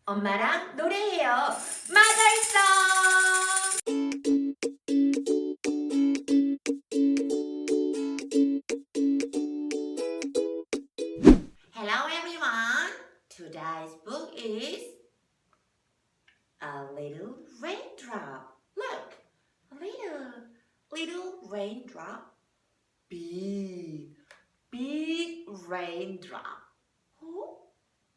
엄마랑 노래해요. mothersong. Hello everyone. Today's book is A Little Raindrop. Look, a little raindrop. Big raindrop. Oh,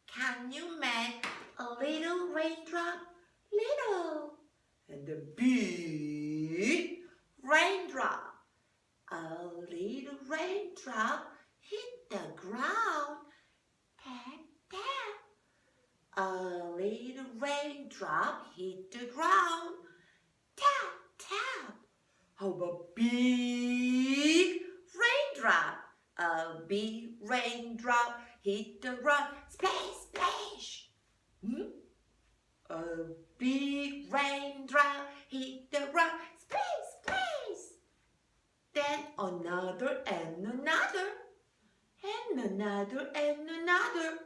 can you make a little raindrop? Little. And a big raindrop. A little raindrop hit the ground. Tap, tap. A little raindrop hit the ground. Tap, tap. How about big raindrop? A big raindrop hit the ground. Splash, splash. A big raindrop hit the ground. Splash, splash. Then another and another. And another and another.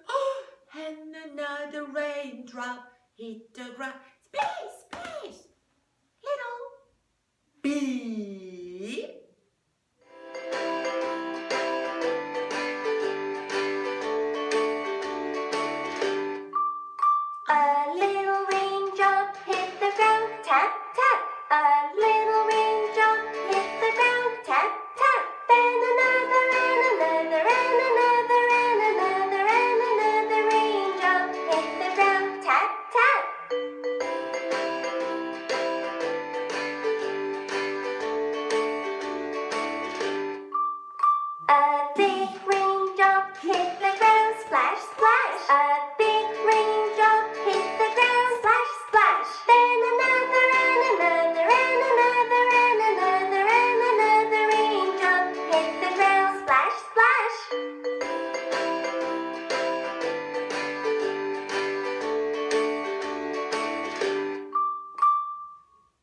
And another raindrop hit the ground. Splash, splash. Little big